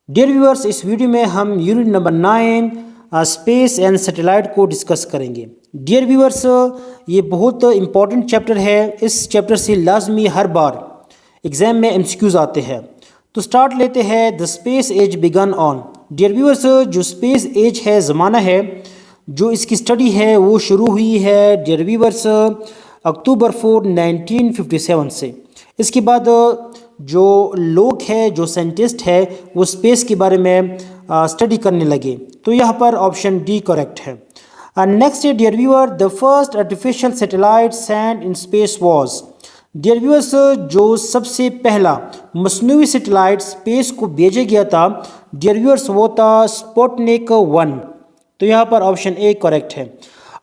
Dear viewers, इस video में हम unit number 9 space and satellite को डिस्कस करेंगे। डियर व्यूअर्स, ये बहुत इंपॉर्टेंट चैप्टर है। इस चैप्टर से लाजमी हर बार एग्ज़ाम में एमसीक्यूज आते हैं। तो स्टार्ट लेते हैं। The space age began on. Dear viewers, जो स्पेस एज है, ज़माना है जो इसकी स्टडी है वो शुरू हुई है डियर व्यूअर्स अक्टूबर 4 1957 से। इसके बाद जो लोग हैं, जो साइंटिस्ट है, वो स्पेस के बारे में स्टडी करने लगे। तो यहाँ पर ऑप्शन डी करेक्ट है। Next dear viewer, the first artificial satellite sent in space was. Dear viewers, जो सबसे पहला मसनूई सैटेलाइट स्पेस को भेजा गया था डियर व्यूअर्स, वो था स्पुतनिक 1। तो यहाँ पर ऑप्शन ए करेक्ट है।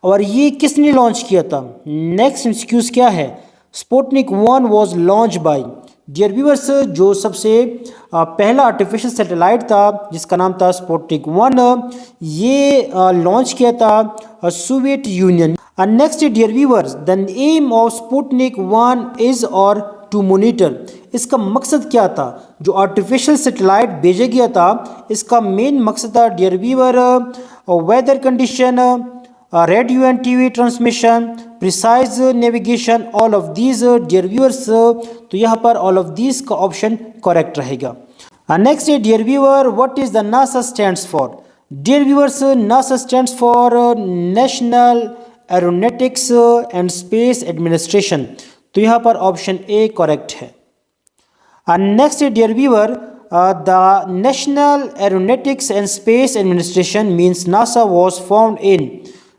और ये किसने लॉन्च किया था? नेक्स्ट एक्सक्यूज क्या है? Sputnik 1 was launch by. Dear viewers, जो सबसे पहला आर्टिफिशियल सैटेलाइट था जिसका नाम था स्पुतनिक 1, ये लॉन्च किया था Soviet Union. Next dear viewers, the aim of Sputnik 1 is और टू मोनिटर। इसका मकसद क्या था? जो आर्टिफिशियल सैटेलाइट भेजा गया था, इसका मेन मकसद था dear viewer weather condition, radio and TV transmission, precise navigation, all of these dear viewers. तो यहाँ पर ऑल ऑफ दीज का ऑप्शन करेक्ट रहेगा। Next dear viewer, what is the NASA stands for? Dear viewers, NASA stands for national aeronautics and space administration. तो यहाँ पर option A correct है। Next dear viewer, the national aeronautics and space administration means NASA was found in.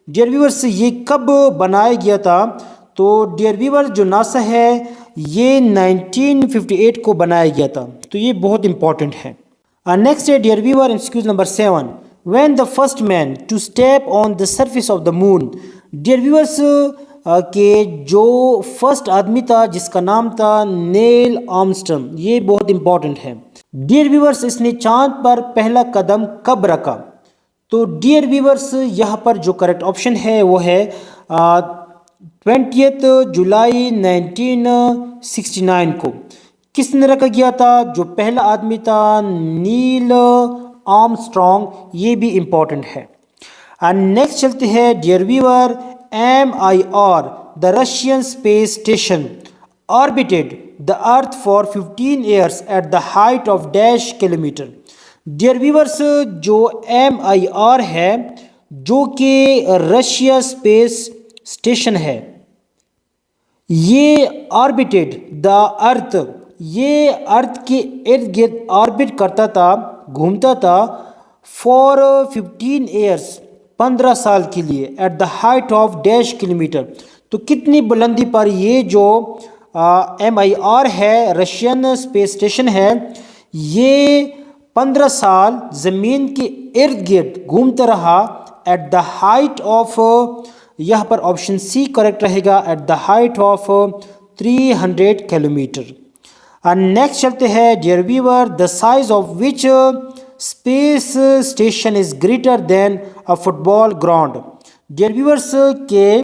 Dear viewers, ये कब बनाया गया था? तो डियर व्यूअर, जो नासा है ये 1958 को बनाया गया था। तो ये बहुत इंपॉर्टेंट है। नेक्स्ट है dear viewer, MCQs number 7, when the first man to step on the surface of the moon. Dear viewers, के जो फर्स्ट आदमी था जिसका नाम था नील आर्मस्ट्रॉन्ग, ये बहुत इंपॉर्टेंट है। डियर व्यूअर्स, इसने चांद पर पहला कदम कब रखा? तो डियर व्यूअर्स, यहाँ पर जो करेक्ट ऑप्शन है वो है 20 जुलाई 1969 को। किसने रखा गया था? जो पहला आदमी था नील आर्मस्ट्रॉन्ग, ये भी इम्पॉर्टेंट है। नेक्स्ट चलते हैं dear viewer, MIR the Russian space station orbited the earth for 15 years at the height of dash kilometre. Dear viewers, जो MIR है जो कि रशिया स्पेस स्टेशन है, ये ऑर्बिटेड द अर्थ, ये अर्थ के इर्द गिर्द ऑर्बिट करता था, घूमता था फॉर 15 years 15 साल के लिए eight the height of dash kilometre. तो कितनी बुलंदी पर ये जो MIR है, रशियन स्पेस स्टेशन है, ये 15 साल ज़मीन के इर्द गिर्द घूमता रहा एट द हाइट ऑफ, यहाँ पर ऑप्शन सी करेक्ट रहेगा, at the height of 300 kilometre. Next चलते हैं dear viewer, the size of which space station is greater than a football ground. Dear viewers, के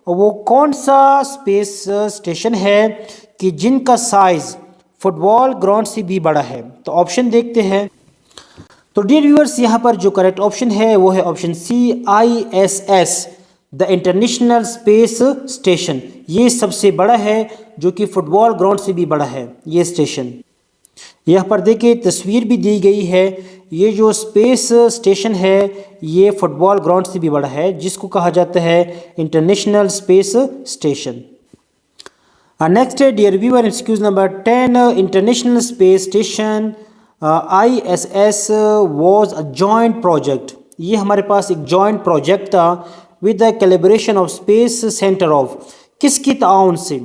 वो कौन सा स्पेस स्टेशन है कि जिनका साइज फुटबॉल ग्राउंड से भी बड़ा है? तो ऑप्शन देखते हैं। तो डियर व्यूअर्स, यहाँ पर जो करेक्ट ऑप्शन है वो है option C, ISS the international space station. ये सबसे बड़ा है जो कि फुटबॉल ग्राउंड से भी बड़ा है ये स्टेशन। यहाँ पर देखिए तस्वीर भी दी गई है। ये जो स्पेस स्टेशन है ये फुटबॉल ग्राउंड से भी बड़ा है, जिसको कहा जाता है इंटरनेशनल स्पेस स्टेशन। नेक्स्ट है dear viewer, MCQs number 10, international space station ISS was a joint project. ये हमारे पास एक जॉइंट प्रोजेक्ट था with the collaboration of space centre of. किसकी ताउन से,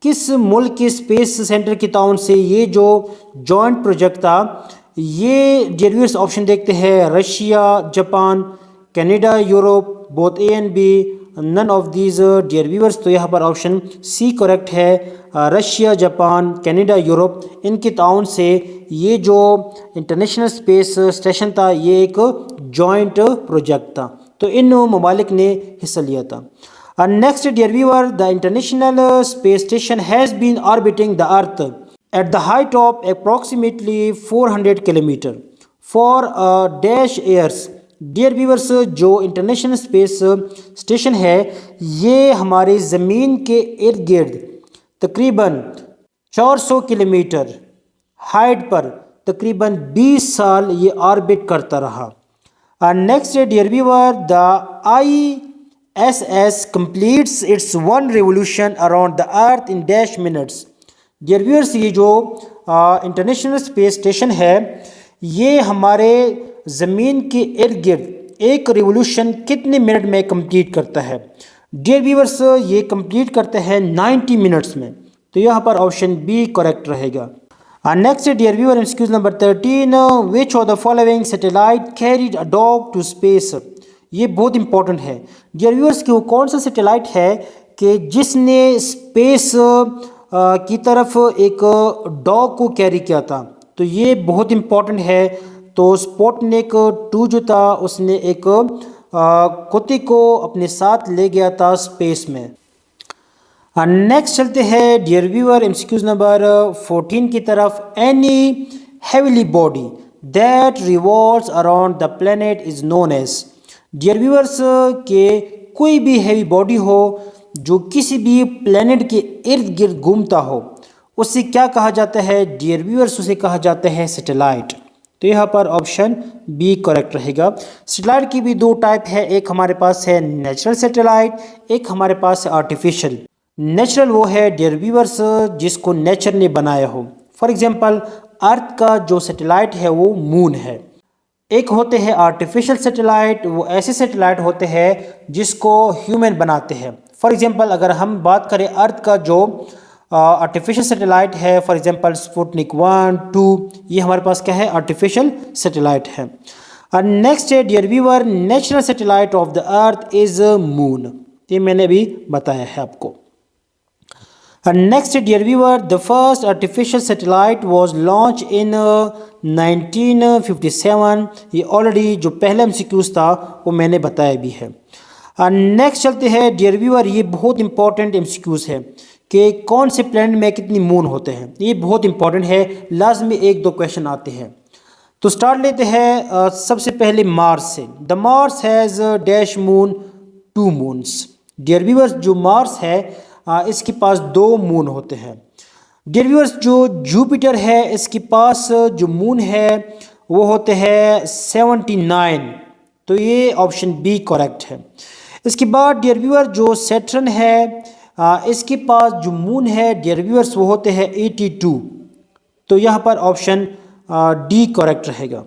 किस मुल्क के स्पेस सेंटर की ताउन से ये जो जॉइंट प्रोजेक्ट था? ये डियर व्यूअर्स ऑप्शन देखते हैं, Russia, Japan, Canada, Europe, both A and B, none of these dear viewers. तो यहाँ पर ऑप्शन सी करेक्ट है, रशिया, जापान, कनाडा, यूरोप, इनके ताउन से ये जो इंटरनेशनल स्पेस स्टेशन था ये एक जॉइंट प्रोजेक्ट था। तो इन ममालिक ने हिस्सा लिया था। Next dear viewer, the international space station has been orbiting the earth at the height of approximately 400 kilometer for dash years. Dear viewers, जो इंटरनेशनल स्पेस स्टेशन है ये हमारे ज़मीन के इर्द गिर्द तकरीबन 400 किलोमीटर हाइट पर तकरीबन 20 साल ये ऑर्बिट करता रहा। Next dear viewer, the ISS completes its one revolution around the earth in dash minutes। Dear viewers, ये जो इंटरनेशनल स्पेस स्टेशन है ये हमारे ज़मीन के इर्द गिर्द एक रिवोल्यूशन कितने मिनट में कंप्लीट करता है? डियर व्यूअर्स, ये कंप्लीट करता है 90 मिनट्स में। तो यहाँ पर ऑप्शन बी करेक्ट रहेगा। Next dear viewer, MCQs number 13, which of the following satellite carried a dog to space. ये बहुत इंपॉर्टेंट है डियर व्यूअर्स कि वो कौन सा सैटेलाइट है कि जिसने स्पेस की तरफ एक डॉग को कैरी किया था। तो ये बहुत इंपॉर्टेंट है। तो स्पुतनिक 2 जो था उसने एक कुत्ते को अपने साथ ले गया था स्पेस में। नेक्स्ट चलते हैं डियर व्यूअर एमसीक्यूज नंबर 14 की तरफ। Any heavenly body that revolves around the planet is known as. Dear viewers के कोई भी हैवी बॉडी हो जो किसी भी प्लेनेट के इर्द गिर्द घूमता हो उसे क्या कहा जाता है? डियर व्यूअर्स, उसे कहा जाता है सैटेलाइट। तो यहाँ पर ऑप्शन बी करेक्ट रहेगा। सैटेलाइट की भी 2 टाइप है, एक हमारे पास है नेचुरल सैटेलाइट, एक हमारे पास है आर्टिफिशियल। नेचुरल वो है डियर व्यूअर्स जिसको नेचर ने बनाया हो। फॉर एग्जांपल अर्थ का जो सैटेलाइट है वो मून है। एक होते हैं आर्टिफिशियल सैटेलाइट, वो ऐसे सैटेलाइट होते हैं जिसको ह्यूमन बनाते हैं। फॉर एग्जांपल अगर हम बात करें अर्थ का जो आर्टिफिशियल सैटेलाइट है, फॉर एग्जांपल स्पुतनिक 1, 2, ये हमारे पास क्या है? आर्टिफिशियल सैटेलाइट है। नेक्स्ट है dear viewer, natural satellite of the earth is moon. ये मैंने भी बताया है आपको। Next dear viewer, the first artificial satellite was launched in 1957। ये ऑलरेडी जो पहला MCQs था वो मैंने बताया भी है। नेक्स्ट चलते हैं डियर व्यूअर, ये बहुत इंपॉर्टेंट MCQs है कि कौन से प्लैनेट में कितनी मून होते हैं। ये बहुत इंपॉर्टेंट है, लाजमी 1-2 क्वेश्चन आते हैं। तो स्टार्ट लेते हैं सबसे पहले मार्स से। The Mars has dash moon 2 moons. Dear viewers, जो मार्स है इसके पास 2 मून होते हैं। डियर व्यूअर्स, जो जुपिटर है इसके पास जो मून है वो होते हैं 79। तो ये ऑप्शन बी करेक्ट है। इसके बाद डियर व्यूअर, जो सैटर्न है इसके पास जो मून है डियर व्यूअर्स वो होते हैं 82। तो यहाँ पर ऑप्शन डी करेक्ट रहेगा।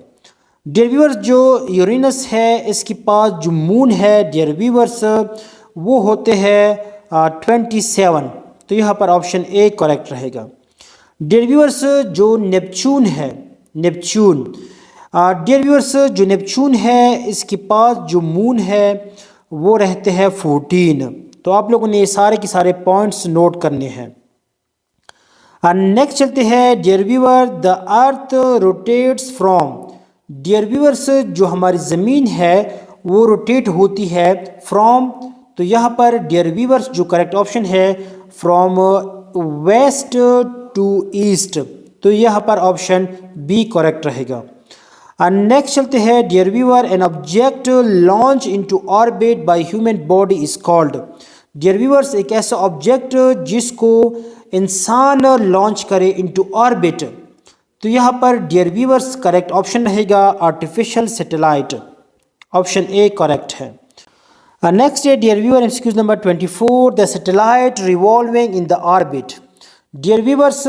डियर व्यूअर्स, जो यूरेनस है इसके पास जो मून है डियर व्यूअर्स वो होते हैं 27। तो यहाँ पर ऑप्शन ए करेक्ट रहेगा। डियर व्यूअर्स, जो नेपच्यून है, नेपच्यून डियर व्यूअर्स जो नेपच्यून है इसके पास जो मून है वो रहते हैं 14। तो आप लोगों ने ये सारे के सारे पॉइंट्स नोट करने हैं। नेक्स्ट चलते हैं dear viewer, the earth rotates from. Dear viewers, जो हमारी ज़मीन है वो रोटेट होती है फ्रॉम। तो यहाँ पर डियर व्यूअर्स जो करेक्ट ऑप्शन है फ्रॉम वेस्ट टू ईस्ट। तो यहाँ पर ऑप्शन बी करेक्ट रहेगा। नेक्स्ट चलते हैं dear viewer, an object launch into orbit by human body is called. Dear viewers, एक ऐसा ऑब्जेक्ट जिसको इंसान लॉन्च करे इनटू ऑर्बिट। तो यहाँ पर डियर व्यूअर्स करेक्ट ऑप्शन रहेगा artificial satellite. Option A correct है। नेक्स्ट है dear viewer MCQs number 24, the satellite revolving in the orbit. Dear viewers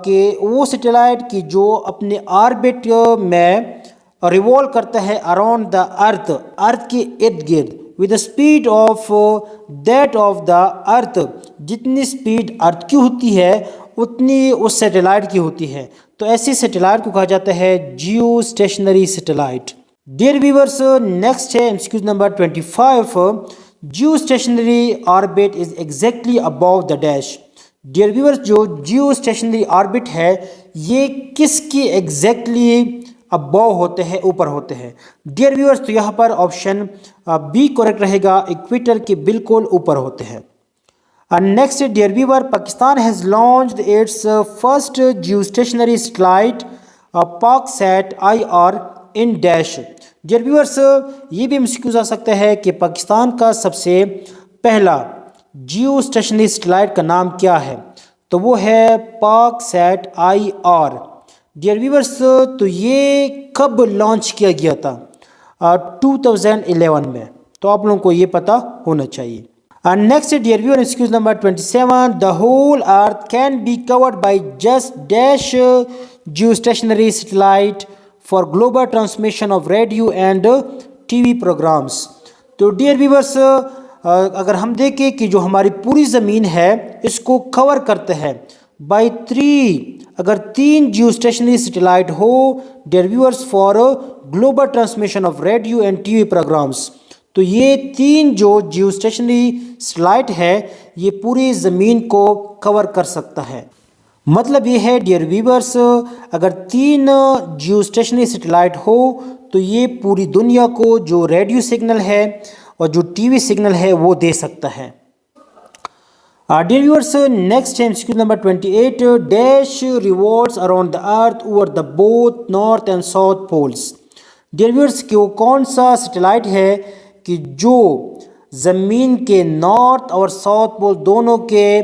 के वो सैटेलाइट की जो अपने ऑर्बिट में रिवॉल्व करता है अराउंड द अर्थ, अर्थ के इर्द गिर्द, with the speed of that of the अर्थ। जितनी स्पीड अर्थ की होती है उतनी उस सैटेलाइट की होती है। तो ऐसे सैटेलाइट को कहा जाता है geostationary satellite. Dear viewers, next है MCQs number 25, geostationary orbit is exactly above the dash. Dear viewers, जो जियो स्टेशनरी ऑर्बिट है ये किसकी एग्जैक्टली अबव होते हैं, ऊपर होते हैं। डियर व्यूअर्स, तो यहाँ पर ऑप्शन बी करेक्ट रहेगा, इक्वेटर के बिल्कुल ऊपर होते हैं। Next dear viewer, Pakistan has launched its first geostationary satellite Paksat IR in dash. Dear viewers, ये भी MCQ आ सकता है कि पाकिस्तान का सबसे पहला जियो स्टेशनरी सैटेलाइट का नाम क्या है, तो वो है पाक सैट IR। डियर व्यूअर्स, तो ये कब लॉन्च किया गया था? 2011 में, तो आप लोगों को ये पता होना चाहिए। And next, dear viewer, excuse number 27. The whole Earth can be covered by just dash geostationary satellite for global transmission of radio and TV programs. तो dear viewers, अगर हम देखें कि जो हमारी पूरी ज़मीन है इसको कवर करते हैं बाई 3, अगर 3 जियोस्टेशनरी सैटेलाइट हो dear viewers for global transmission of radio and TV programs, तो ये 3 जो जियोस्टेशनरी सैटेलाइट है ये पूरी ज़मीन को कवर कर सकता है। मतलब ये है डियर व्यूअर्स, अगर 3 जियोस्टेशनरी सैटेलाइट हो तो ये पूरी दुनिया को जो रेडियो सिग्नल है और जो टीवी सिग्नल है वो दे सकता है। डियर व्यूअर्स, नेक्स्ट है MCQ number 28। Dash revolves around the earth over the both north and south poles. Dear viewers, कि वो कौन सा सैटेलाइट है कि जो ज़मीन के नॉर्थ और साउथ पोल दोनों के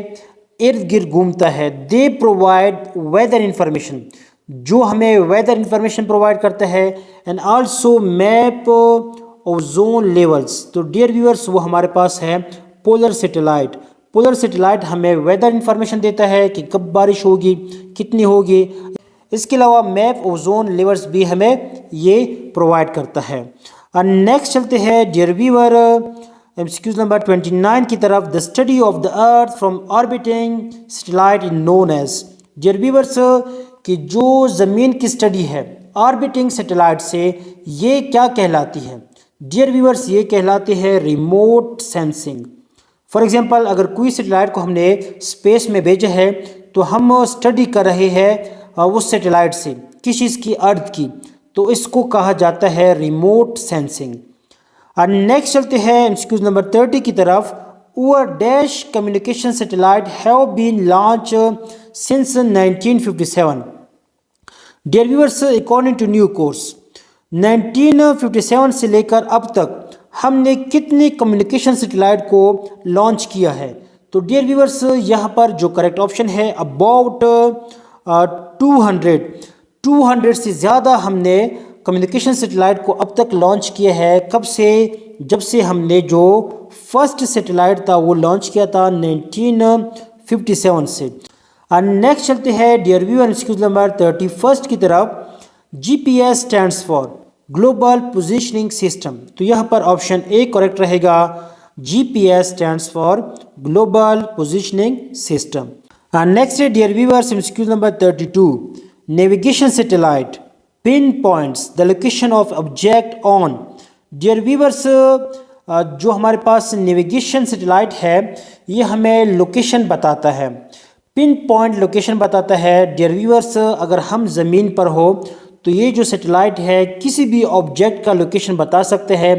इर्द गिर्द घूमता है। दे प्रोवाइड वेदर इंफॉर्मेशन, जो हमें वेदर इंफॉर्मेशन प्रोवाइड करता है, and also map ozone levels. तो डियर व्यूअर्स, वो हमारे पास है पोलर सैटेलाइट। पोलर सैटेलाइट हमें वेदर इंफॉर्मेशन देता है कि कब बारिश होगी, कितनी होगी। इसके अलावा मैप ओजोन लेवल्स भी हमें ये प्रोवाइड करता है। और नेक्स्ट चलते हैं डियर व्यूअर MCQ नंबर 29 की तरफ। The study of the earth from orbiting satellite in known as. Dear viewers, कि जो ज़मीन की स्टडी है ऑर्बिटिंग सैटेलाइट से ये क्या कहलाती है? डियर व्यूअर्स, ये कहलाती है रिमोट सेंसिंग। फॉर एग्जांपल, अगर कोई सैटेलाइट को हमने स्पेस में भेजा है तो हम स्टडी कर रहे हैं उस सैटेलाइट से किस चीज़ की, अर्थ की, तो इसको कहा जाता है रिमोट सेंसिंग। और नेक्स्ट चलते हैं MCQ नंबर 30 की तरफ। Over dash communication satellite have been launch since 1957। Dear viewers, according to new course 1957 से लेकर अब तक हमने कितने कम्युनिकेशन सैटेलाइट को लॉन्च किया है? तो डियर व्यूअर्स, यहाँ पर जो करेक्ट ऑप्शन है अबाउट 200 से ज़्यादा हमने कम्युनिकेशन सैटेलाइट को अब तक लॉन्च किया है। कब से? जब से हमने जो फर्स्ट सैटेलाइट था वो लॉन्च किया था 1957 से। और नेक्स्ट चलते हैं डियर व्यूअर MCQ नंबर 31 की तरफ। GPS stands for global positioning system. तो यहाँ पर ऑप्शन ए करेक्ट रहेगा, GPS stands for global positioning system. और नेक्स्ट है dear viewers MCQ number 32। Navigation satellite pinpoints the location of object on. Dear viewers, जो हमारे पास navigation satellite है ये हमें लोकेशन बताता है, पिन पॉइंट लोकेशन बताता है। डियर व्यूअर्स, अगर हम ज़मीन पर हो तो ये जो सैटेलाइट है किसी भी ऑब्जेक्ट का लोकेशन बता सकते हैं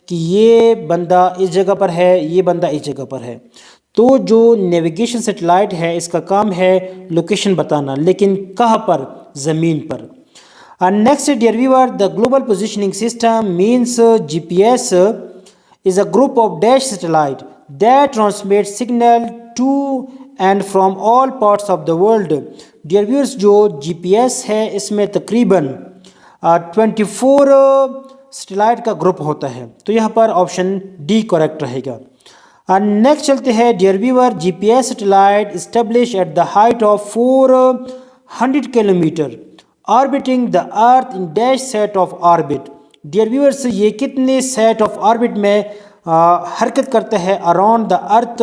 कि ये बंदा इस जगह पर है, ये बंदा इस जगह पर है। तो जो नेविगेशन सैटेलाइट है इसका काम है लोकेशन बताना, लेकिन कहाँ पर? ज़मीन पर। And next, dear viewer, the global positioning system means GPS is a group of dash satellite that transmits signal to and from all parts of the world. Dear viewers, जो GPS है इसमें तकरीबन 24 सैटेलाइट का group होता है, तो यहाँ पर ऑप्शन डी करेक्ट रहेगा। नेक्स्ट चलते हैं dear viewer. GPS satellite establish at the height of 400 kilometre orbiting the earth in dash set of orbit. Dear viewers, ये कितने सेट ऑफ ऑर्बिट में हरकत करता है अराउंड द अर्थ?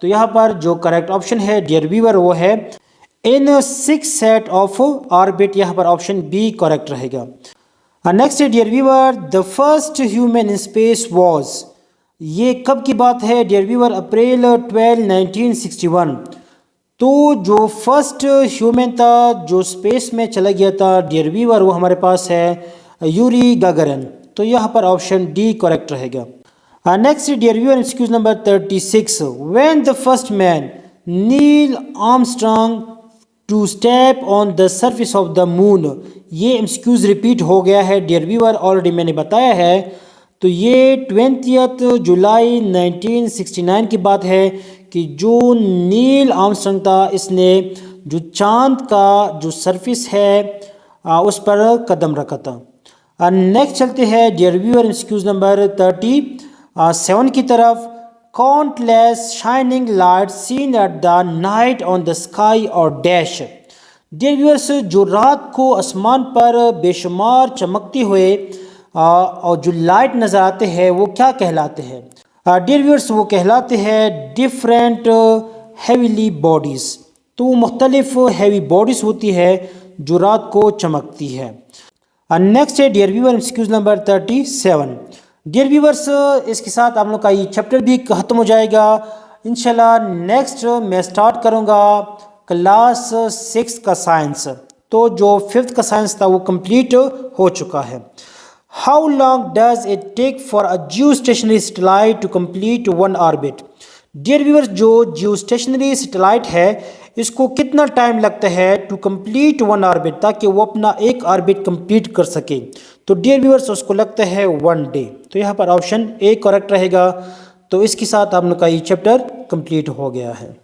तो यहाँ पर जो करेक्ट ऑप्शन है डियर व्यूअर वो है इन 6 सेट ऑफ ऑर्बिट। यहाँ पर ऑप्शन बी करेक्ट रहेगा। Next dear viewer, the first human in space was. ये कब की बात है डियर व्यूअर? अप्रैल 12, 1961। तो जो फर्स्ट ह्यूमन था जो स्पेस में चला गया था डियर व्यूअर वो हमारे पास है यूरी गागरिन। तो यहाँ पर ऑप्शन डी करेक्ट रहेगा। Next dear viewer MCQs number 36। When the first man Neil Armstrong to step on the surface of the moon. ये एमसीक्यूज रिपीट हो गया है डियर व्यूअर, ऑलरेडी मैंने बताया है। तो ये 20 जुलाई 1969 की बात है कि जो नील आर्मस्ट्रांग था, इसने जो चांद का जो सरफेस है उस पर कदम रखा था। नेक्स्ट चलते हैं डियर व्यूअर एमसीक्यूज नंबर 37 की तरफ। Countless shining light seen at the night on the sky और डैश। डियर व्यूअर्स, जो रात को आसमान पर बेशुमार चमकते हुए और जो लाइट नज़र आते हैं वो क्या कहलाते हैं? डियर व्यूअर्स, वो कहलाते हैं डिफरेंट हैवीली बॉडीज़। तो वो मुख्तलिफ हैवी बॉडीज़ होती है जो रात को चमकती है। नेक्स्ट है dear viewer MCQs number 37। Dear viewers, इसके साथ आप लोग का ये चैप्टर भी ख़त्म हो जाएगा। इंशाल्लाह नेक्स्ट मैं स्टार्ट करूँगा क्लास 6 का साइंस। तो जो 5th का साइंस था वो कंप्लीट हो चुका है। How long does it take for a geostationary satellite to complete one orbit? Dear viewers, जो जियो स्टेशनरी सैटेलाइट है इसको कितना टाइम लगता है टू कंप्लीट वन ऑर्बिट, ताकि वो अपना एक ऑर्बिट कंप्लीट कर सके? तो डियर व्यूअर्स, उसको लगता है 1 डे। तो यहाँ पर ऑप्शन ए करेक्ट रहेगा। तो इसके साथ आप लोग का ये चैप्टर कंप्लीट हो गया है।